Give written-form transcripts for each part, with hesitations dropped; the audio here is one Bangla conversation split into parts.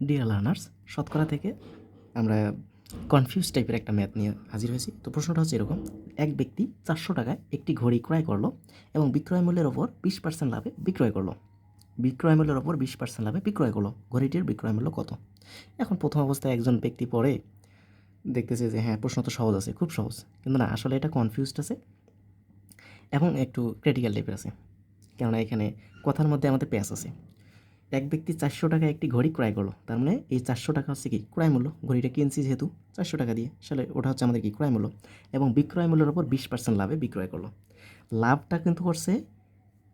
ডিয়ার লার্নার্স, শতকরা থেকে আমরা কনফিউজ টাইপের একটা ম্যাথ নিয়ে হাজির হয়েছি। তো প্রশ্নটা হচ্ছে এরকম: এক ব্যক্তি 400 টাকায় একটি ঘড়ি ক্রয় করলো এবং বিক্রয় মূল্যের ওপর 20% লাভে বিক্রয় করলো। বিক্রয় মূল্যের ওপর 20% লাভে বিক্রয় করলো। ঘড়িটির বিক্রয় মূল্য কত? এখন প্রথম অবস্থায় একজন ব্যক্তি পড়ে দেখতেছে যে হ্যাঁ, প্রশ্ন তো সহজ আছে, খুব সহজ, কিন্তু না, আসলে এটা কনফিউজড আছে এবং একটু ক্রিটিক্যাল টাইপের আছে। কেননা এখানে কথার মধ্যে আমাদের প্যাচ আছে। এক ব্যক্তি 400 টাকায় একটি ঘড়ি ক্রয় করলো, তার মানে এই 400 টাকা হচ্ছে কি ক্রয় মূল্য। ঘড়িটা কিনছি যেহেতু 400 টাকা দিয়ে, আসলে ওটা হচ্ছে আমাদের কি ক্রয় মূল্য। এবং বিক্রয় মূল্যের ওপর 20% লাভে বিক্রয় করলো। লাভটা কিন্তু করছে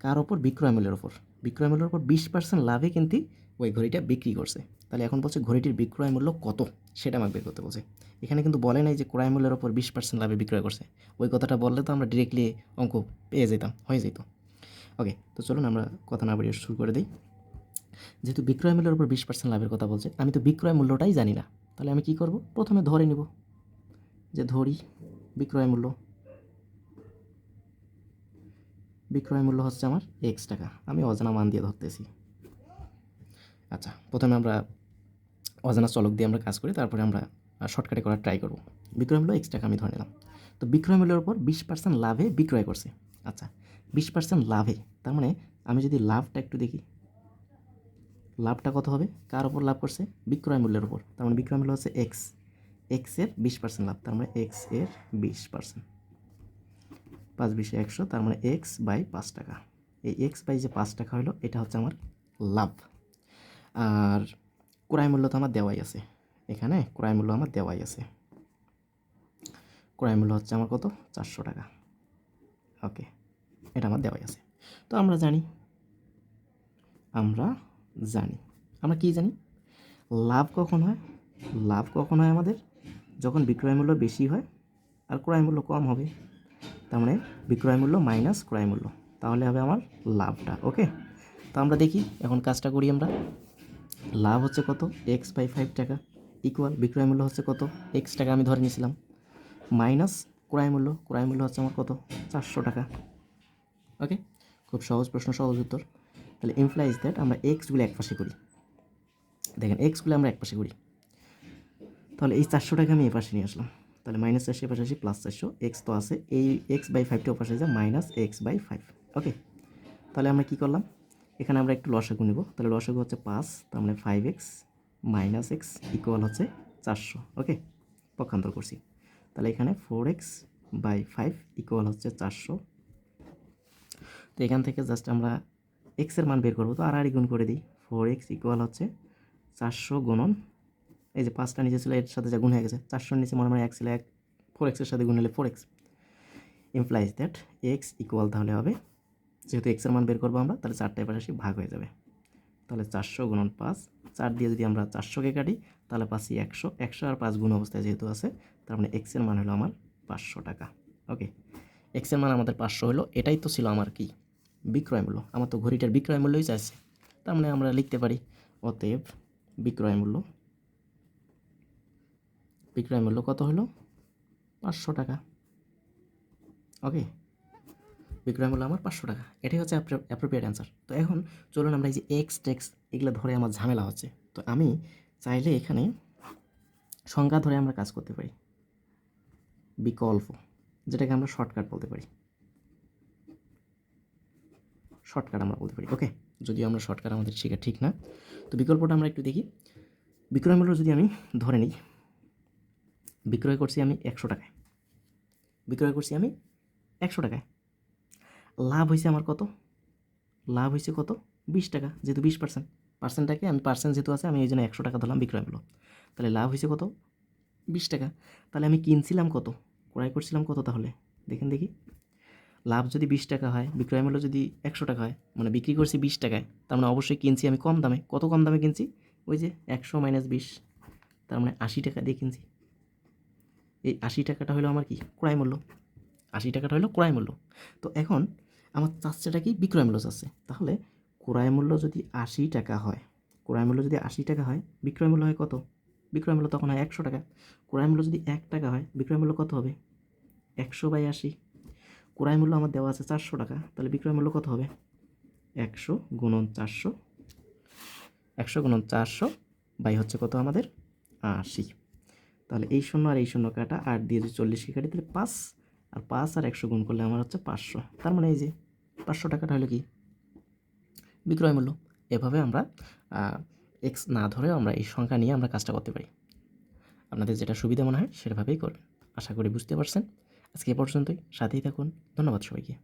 কার ওপর? বিক্রয় মূল্যের ওপর। বিক্রয় মূল্যের ওপর 20% লাভে কিন্তু ওই ঘড়িটা বিক্রি করছে। তাহলে এখন বলছে ঘড়িটির বিক্রয় মূল্য কত, সেটা আমাকে বের করতে বলছে। এখানে কিন্তু বলে নাই যে ক্রয় মূল্যের ওপর 20% লাভে বিক্রয় করছে। ওই কথাটা বললে তো আমরা ডিরেক্টলি অঙ্ক পেয়ে যেতাম, হয়ে যেত। ওকে, তো চলুন আমরা কথা না বাড়িয়ে শুরু করে দিই। যেহেতু বিক্রয় মূল্যের উপর 20% লাভের কথা বলছে, আমি তো বিক্রয় মূল্যটাই জানি না। তাহলে আমি কি করব? প্রথমে ধরে নিব, যে ধরি বিক্রয় মূল্য। বিক্রয় মূল্য হচ্ছে আমার এক্স টাকা। আমি অজানা মান দিয়ে ধরতেছি। আচ্ছা, প্রথমে আমরা অজানা চলক দিয়ে আমরা কাজ করি, তারপরে আমরা শর্টকাটে করার ট্রাই করব। বিক্রয় মূল্য এক্স টাকা আমি ধরে নিলাম। তো বিক্রয় মূল্যের উপর 20% লাভে বিক্রয় করছে। আচ্ছা, 20% লাভে, তার মানে আমি যদি লাভটা একটু দেখি, লাভটা কত হবে? কার ওপর লাভ করছে? বিক্রয় মূল্যের ওপর। তার মানে বিক্রয় মূল্য হচ্ছে এক্স। এক্সের 20% লাভ, তার মানে এক্স এর 20%। 5 20 100, তার মানে এক্স বাই 5 টাকা। এই এক্স বাই যে 5 টাকা হলো, এটা হচ্ছে আমার লাভ। আর ক্রয় মূল্য তো আমার দেওয়াই আছে, এখানে ক্রয় মূল্য আমার দেওয়াই আছে। ক্রয় মূল্য হচ্ছে আমার কত? 400 টাকা। ওকে, এটা আমার দেওয়াই আছে। তো আমরা জানি, আমরা জানি আমরা কি জানি? লাভ কখন হয়? লাভ কখন হয় আমাদের? যখন বিক্রয় মূল্য বেশি হয় আর ক্রয় মূল্য কম হবে। তার মানে বিক্রয় মূল্য মাইনাস ক্রয় মূল্য, তাহলে হবে আমার লাভটা। ওকে, তো আমরা দেখি, এখন কাজটা করি আমরা। লাভ হচ্ছে কত? এক্স বাই 5 টাকা ইকুয়াল বিক্রয় মূল্য হচ্ছে কত? এক্স টাকা আমি ধরে নিয়েছিলাম, মাইনাস ক্রয় মূল্য। ক্রয় মূল্য হচ্ছে আমার কত? 400 টাকা। ওকে, খুব সহজ প্রশ্ন, সহজ উত্তর। তাহলে ইমপ্লাইজ দ্যাট আমরা এক্সগুলো এক পাশে করি। দেখেন, এক্সগুলো আমরা এক পাশে করি, তাহলে এই 400 টাকা আমি এ পাশে নিয়ে আসলাম। তাহলে মাইনাস 400 পাশে আসি, প্লাস 400, এক্স তো আছে, এই এক্স বাই 5টা পাশে যায়, মাইনাস এক্স বাই 5। ওকে, তাহলে আমরা কী করলাম? এখানে আমরা একটু লসাগু নেব। তাহলে লসাগু হচ্ছে 5, তার মানে 5x মাইনাস এক্স ইকুয়াল হচ্ছে 400। ওকে, পক্ষান্তর করছি। তাহলে এখানে 4x বাই 5 ইকুয়াল হচ্ছে 400। তো এখান থেকে জাস্ট আমরা এক্সের মান বের করবো, তো আর গুণ করে দিই। 4x ইকুয়াল হচ্ছে 400 গুণন, এই যে 5টা নিচে ছিল এর সাথে যা গুণ হয়ে গেছে, 400 নিচে মনে হয় 1 ছিল, 1 4xের সাথে গুণ হলে 4x। Implies that x equal তাহলে হবে, যেহেতু এক্সের মান বের করবো আমরা, তাহলে 4টায় পাশাপাশি ভাগ হয়ে যাবে। তাহলে 400 গুণন 5, 4 দিয়ে যদি আমরা 400কে কাটি, তাহলে পাচ্ছি 100। 100 আর 5 গুণ অবস্থায় যেহেতু আছে, তার মানে এক্সের মান হলো আমার 500 টাকা। ওকে, এক্সের মান আমাদের 500 হলো। এটাই তো ছিল আমার কি? বিক্রয় মূল্য। আমার তো ঘড়িটার বিক্রয় মূল্যই চাইছে, তার মানে আমরা লিখতে পারি অতএব বিক্রয় মূল্য, বিক্রয় মূল্য কত হলো? 500 টাকা। ওকে, বিক্রয় মূল্য আমার 500 টাকা। এটাই হচ্ছে অ্যাপ্রোপ্রিয়েট অ্যান্সার। তো এখন চলুন আমরা এই যে এক্স টেক্স এগুলো ধরে আমার ঝামেলা হচ্ছে, তো আমি চাইলে এখানে সংজ্ঞা ধরে আমরা কাজ করতে পারি, বিকল্প, যেটাকে আমরা শর্টকাট বলতে পারি। শর্টকাট আমরা বলতে পারি। ওকে, যদিও আমরা শর্টকাট আমাদের শেখা ঠিক না, তো বিকল্পটা আমরা একটু দেখি। বিক্রয় মূল্য যদি আমি ধরে নিই, বিক্রয় করছি আমি 100 টাকায়, বিক্রয় করছি আমি 100 টাকায়, লাভ হয়েছে আমার কত? লাভ হয়েছে কত? 20 টাকা, যেহেতু 20%। পার্সেন্টটাকে আমি, পার্সেন্ট যেহেতু আছে, আমি এই জন্য 100 টাকা ধরলাম বিক্রয় মূল্য। তাহলে লাভ হয়েছে কত? 20 টাকা। তাহলে আমি কিনছিলাম কত? ক্রয় করছিলাম কত? তাহলে দেখেন দেখি, লাভ যদি 20 টাকা হয়, বিক্রয় মূল্য যদি 100 টাকা হয়, মানে বিক্রি করছি 20 টাকায়, তার মানে অবশ্যই কিনছি আমি কম দামে। কত কম দামে কিনছি? ওই যে 100 মাইনাস 20, তার মানে 80 টাকা দিয়ে কিনছি। এই 80 টাকাটা হলো আমার কি? ক্রয় মূল্য। 80 টাকাটা হলো ক্রয় মূল্য। তো এখন আমার চাচ্ছেটা কি? বিক্রয় মূল্য চাচ্ছে। তাহলে ক্রয় মূল্য যদি 80 টাকা হয়, ক্রয় মূল্য যদি 80 টাকা হয়, বিক্রয় মূল্য হয় কত? বিক্রয় মূল্য তখন হয় 100 টাকা। ক্রয় মূল্য যদি 1 টাকা হয়, বিক্রয় মূল্য কত হবে? 100 বাই 80। ক্রয় মূল্য আমার দেওয়া আছে 400 টাকা, তাহলে বিক্রয় মূল্য কত হবে? 100 গুণন 400, 100 গুণন 400 বাই হচ্ছে কত আমাদের 80। তাহলে এই শূন্য আর এই শূন্য কাটা, 8 দিয়ে যদি 40কে কাটি তাহলে 5, আর 5 আর 100 গুণ করলে আমার হচ্ছে 500। তার মানে এই যে 500 টাকাটা হলো কি বিক্রয় মূল্য। এভাবে আমরা এক্স না ধরেও আমরা এই সংখ্যা নিয়ে আমরা কাজটা করতে পারি। আপনাদের যেটা সুবিধা মনে হয় সেভাবেই করবেন। আশা করি বুঝতে পারছেন। আজকে এ পর্যন্তই, সাথেই থাকুন। ধন্যবাদ সবাইকে।